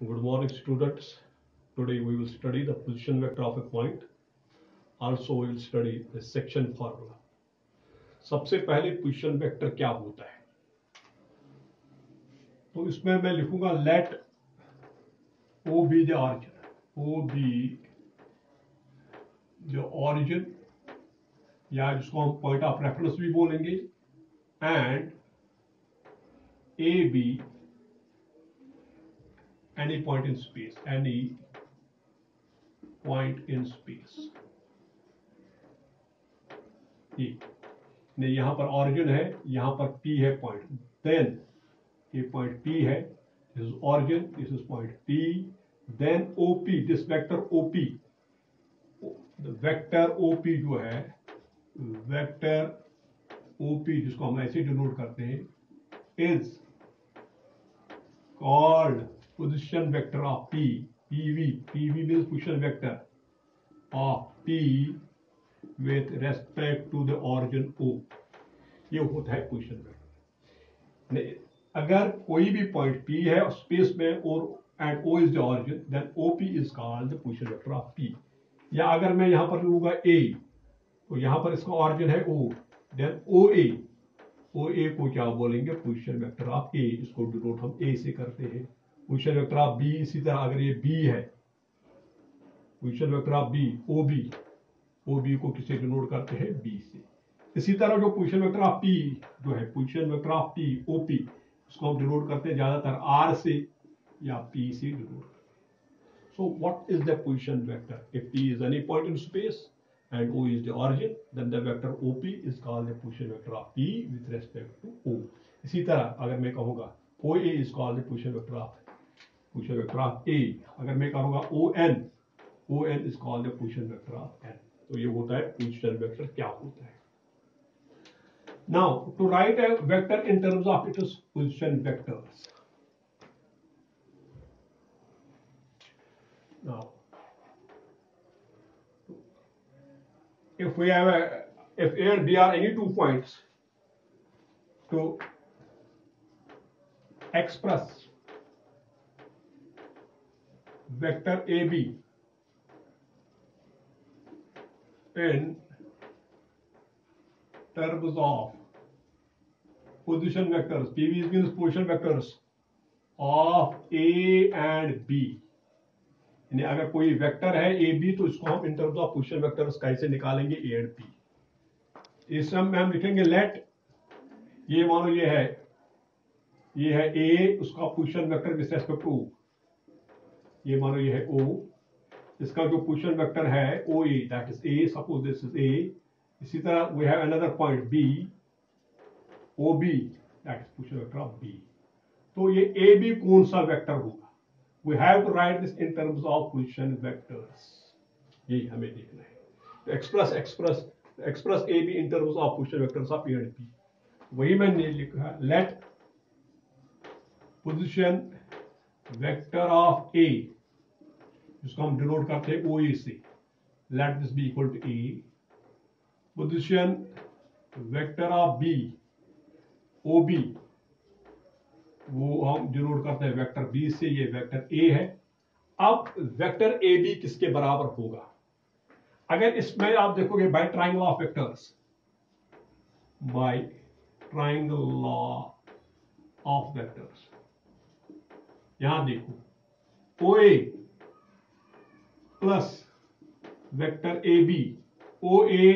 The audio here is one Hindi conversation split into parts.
Good morning, students. Today we will study the position vector of a point. Also, we will study the section formula. सबसे पहले पोजीशन वेक्टर क्या होता है, तो इसमें मैं लिखूंगा let O be the origin, O be the origin, या जिसको हम पॉइंट ऑफ रेफरेंस भी बोलेंगे, and A be any point in space, any point in space. यहां पर ऑरिजिन है, यहां पर P है पॉइंट, देन ये पॉइंट P है, this is origin, this is point P, then OP, this vector OP, vector OP जो है, वेक्टर OP जिसको हम ऐसे डिनोट करते हैं, is called position vector of P, PV means position vector of P with respect to the origin O। ये होता है पोजीशन वेक्टर। अगर कोई भी पॉइंट P है स्पेस में और and O is the origin, then OP is called the position vector of P। या अगर मैं यहां पर लूंगा A, तो यहां पर इसका ऑरिजिन है O, देन OA को क्या बोलेंगे, पोजीशन वेक्टर ऑफ A। इसको डिनोट हम A से करते हैं। पोजीशन वेक्टर ऑफ B, इसी तरह अगर ये B है, position vector of B OB को किसे डिनोट करते हैं, B से। इसी तरह जो पोजीशन वेक्टर ऑफ P जो है, position vector of P OP, उसको हम डिनोट करते हैं ज्यादातर R से या P से डिनोट करते हैं। So what is the position vector? If P is any point in space and O is the origin, then the vector OP is called the position vector of P with respect to O। इसी तरह अगर मैं कहूंगा OA is called the position vector of A, अगर मैं कहूंगा ON is called the position vector of N। तो ये होता है पोजीशन वेक्टर क्या होता है। Now to write a vector in terms of its position vectors, now if we have if A and B are any 2 points, to express vector AB in terms of position vectors, PV means position vectors of A and B, यानी अगर कोई वेक्टर है ए बी, तो इसको हम in terms of position vectors कैसे निकालेंगे, ए एंड बी। इस में हम लिखेंगे लेट, ये मानो ये है ए, उसका position vector with respect to, ये मानो ये है ओ, इसका जो पोजीशन वेक्टर है O A, that is A, suppose this is A. इसी तरह we have another point B, O B, that is position vector of B. तो ये ए बी कौन सा वेक्टर होगा, we have to write this in terms of position vectors, ये हमें देखना है। तो express AB in terms of position vectors of A and B, वही मैंने लिखा, let position vector of A, जिसको हम डिनोट करते हैं OA से, let this be equal to A, position vector of B OB, वो हम डिनोट करते हैं वेक्टर बी से, ये वेक्टर ए है। अब वेक्टर ए बी किसके बराबर होगा, अगर इसमें आप देखोगे by triangle of vectors, by triangle law of vectors, यहां देखो O A plus vector A B, O A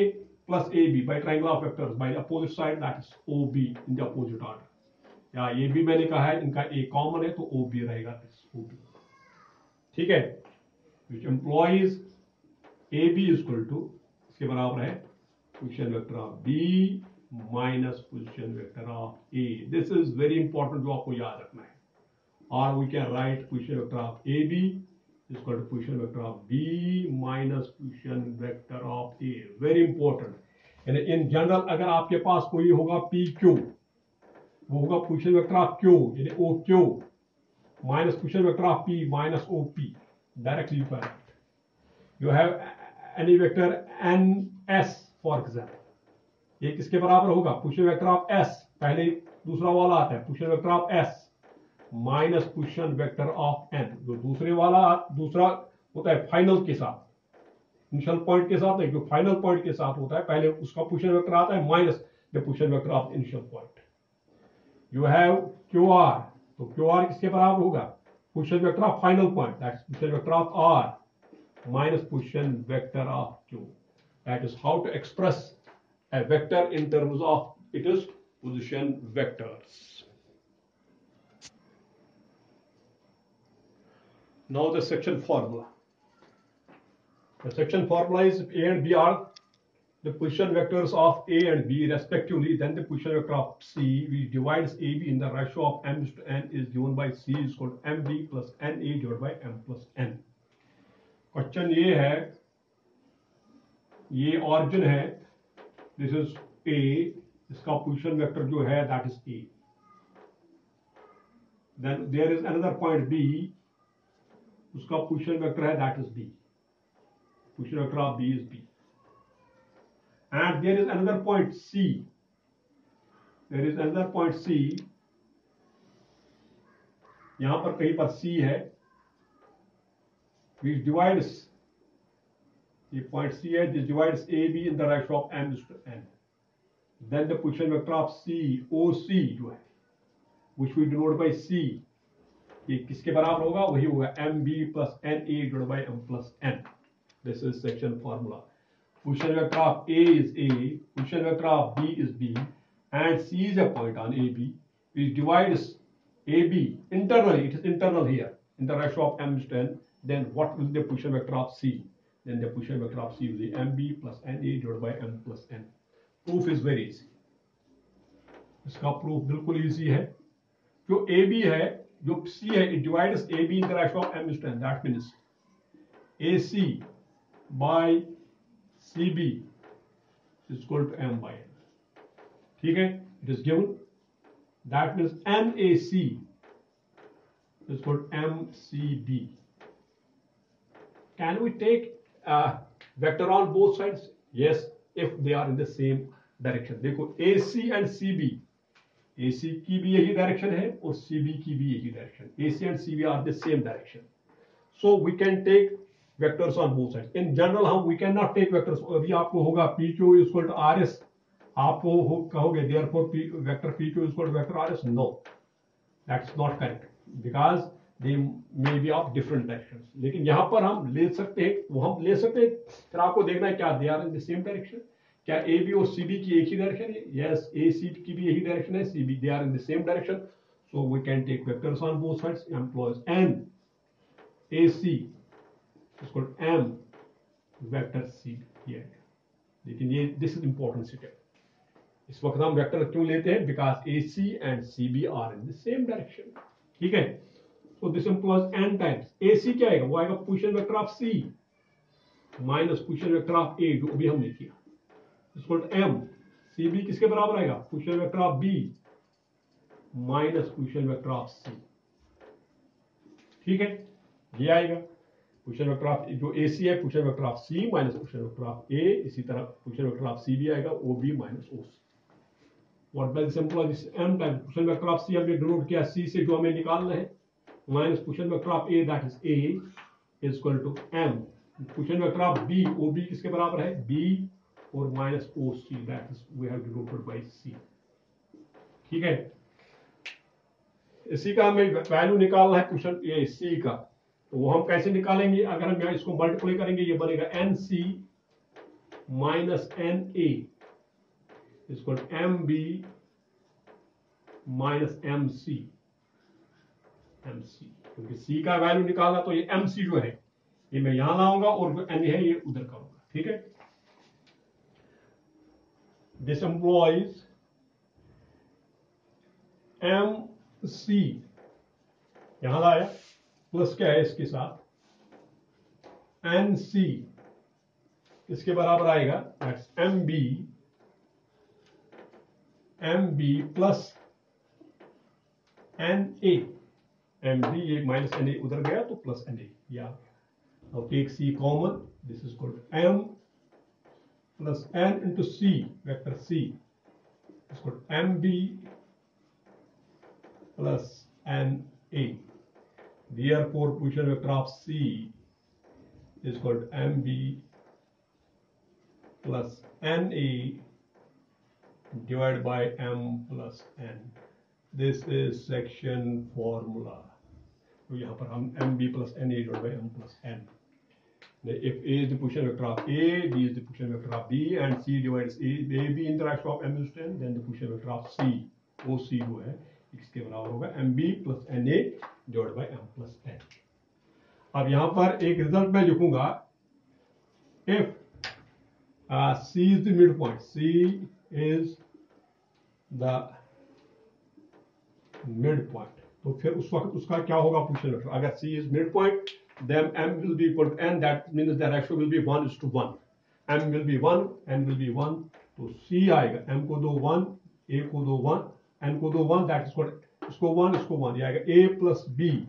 plus A B by triangle of vectors by opposite side, that is O B in the opposite order. या ये भी मैंने कहा है इनका ए कॉमन है, तो ओ बी रहेगा, ठीक है। Which implies A B equal to, इसके बराबर है position vector of B minus position vector of A. This is very important, जो आपको याद रखना है। और we can write position vector of A B equal to position vector of B minus position vector of A. Very important. यानी इन जनरल अगर आपके पास कोई होगा पी क्यू, वो होगा पोजीशन वेक्टर ऑफ क्यू, यानी O Q minus position vector of P minus O P, directly you can. You have any vector N S for example, ये किसके बराबर होगा, पोजीशन वेक्टर ऑफ एस, पहले दूसरा वाला आता है position vector of S, minus position vector of N. जो दूसरा होता है फाइनल के साथ, इनिशियल पॉइंट के साथ नहीं, जो फाइनल पॉइंट के साथ होता है पहले उसका पोजीशन वेक्टर आता है minus the position vector of initial point. You have Q R, तो क्यू आर किसके बराबर होगा? Position vector of final point, that is position vector of R minus position vector of Q. That is how to express a vector in terms of its position vectors. Now the section formula. The section formula is A and B are the position vectors of A and B respectively. Then the position vector of C, which divides AB in the ratio of m to n, is given by C is called mb plus na divided by m plus n. Question ये है, ये origin है, this is A, इसका पोजीशन वेक्टर जो है that is A. Then there is another point B, उसका पोजीशन वेक्टर है that is B. Position vector of B is B. And there is another point C. There is another point C. यहां पर कहीं पर C है, which divides, ये point C है, this divides AB in the ratio of m to n. Then the position vector of C, OC जो है, which we denote by C, ये किसके बराबर होगा? वही होगा mb plus na divided by m plus n. This is section formula. Position vector of A is A, position vector of B is B, and C is a point on AB, which divides AB internally. It is internal here in the ratio of m to n. Then what will be the position vector of C? Then the position vector of C will be mb plus na divided by m plus n. Proof is very easy. इसका प्रूफ बिल्कुल इजी है। जो AB है, जो C है, it divides AB in the ratio of m to n. That means AC by CB is equal to m by n. ठीक है, it is given. That means NAC is equal to MCB. Can we take a vector on both sides? Yes, if they are in the same direction. देखो AC and CB, AC की भी यही डायरेक्शन है और CB की भी यही direction. AC and CB are the same direction. So we can take vectors on both sides. In general हम we cannot take vectors. अभी आपको होगा PQ is equal to RS. आपको कहोगे therefore vector PQ is equal to vector RS. No, that's not correct because they may be of different directions. लेकिन यहाँ पर हम ले सकते हैं, वो हम ले सकते हैं, फिर आपको देखना है क्या they are in the same direction. क्या AB और CB की एक ही डायरेक्शन है? Yes, AC की भी यही डायरेक्शन है, CB they are in the same direction. So we can take vectors on both sides. Employs N AC is called M vector CB here. लेकिन ये this is important step. इस वक्त हम वेक्टर क्यों लेते हैं? Because AC and CB are in the same direction. ठीक है? So this implies n times AC क्या आएगा? वो आएगा position vector of C minus position vector of A, जो अभी हमने किया, इक्वल टू M. CB किसके बराबर आएगा? Position vector of B minus position vector of C. ठीक है, ये आएगा पोजीशन वेक्टर ऑफ जो AC है, position vector of C minus position vector of A. इसी तरह पोजीशन वेक्टर ऑफ CB आएगा OB minus OC. What by this implies M times position vector of C हमने डिनोट किया C से, जो हमें निकालना है, minus position vector of A, that is A is equal to M. Position vector of B, OB किसके बराबर है? B और minus OC, that is we have denoted by C. ठीक है, इसी का हमें वैल्यू निकालना है पोजीशन ये C का, तो वो हम कैसे निकालेंगे? अगर हम यहाँ इसको मल्टीप्लाई करेंगे, ये बनेगा NC minus NA is equal to MB minus MC. क्योंकि C का वैल्यू निकालना, तो ये MC जो है ये मैं यहां लाऊंगा और जो N है ये उधर करूंगा. ठीक है, दिस एम्प्लॉइज MC यहां लाया, प्लस क्या है इसके साथ NC इसके बराबर आएगा, that's MB plus NA. MB ये माइनस NA उधर गया तो प्लस NA ये आ गया. Now take C common, this is called M plus N into C, vector C is called MB plus NA. A. Therefore, position vector of C is called MB plus NA divided by M plus N. This is section formula. तो यहाँ पर हम MB plus NA divided by M plus N. If A is the position vector of A, B is the position vector of B, and C divides A, B interaction of M is 10, then the position vector of C, OC जो है इसके बराबर होगा MB plus NA divided by M plus N. अब यहाँ पर एक रिजल्ट मैं लिखूंगा, if C is the midpoint, C is the midpoint, तो फिर उस वक्त उसका क्या होगा पोजीशन वेक्टर? अगर C is midpoint, then M will be equal to N. That means the ratio will be 1:1. M will be 1, N will be 1. तो C आएगा, M को दो 1, A को दो 1, N को दो 1. That is what इसको 1, इसको 1. ये आएगा A plus B,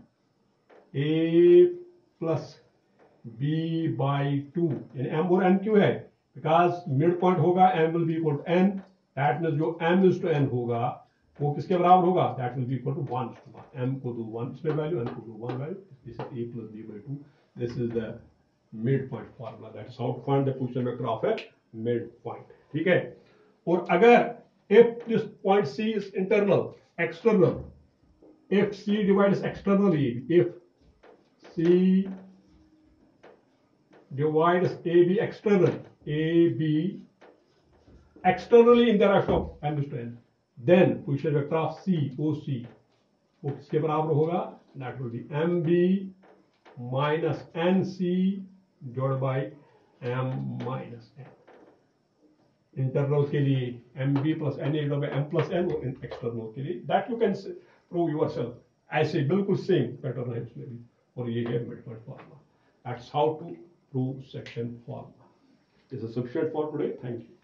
A plus B by 2. यानी M और N क्यों है? Because midpoint होगा, M will be equal to N. That means जो M is to N होगा वो किसके बराबर होगा? That will be equal to 1:1. M को दो 1 इसमें वैल्यू, N को दो 1 value. This is A plus B by 2. This is the midpoint formula. That is how to find the position vector of a midpoint. ठीक है? और अगर if this point C is internal, external, if C divides externally, if C divides AB externally, AB externally in the ratio of M is to N, then position vector of C, OC, वो किसके बराबर होगा? That will be MB minus NC divided by M minus N. Internal के लिए MB plus NA divided by M plus N, और external के लिए that you can prove yourself. ऐसे बिल्कुल सेम पैटर्न है इसमें भी, और ये है midpoint formula. That's how to prove section formula. This is sufficient for today. Thank you.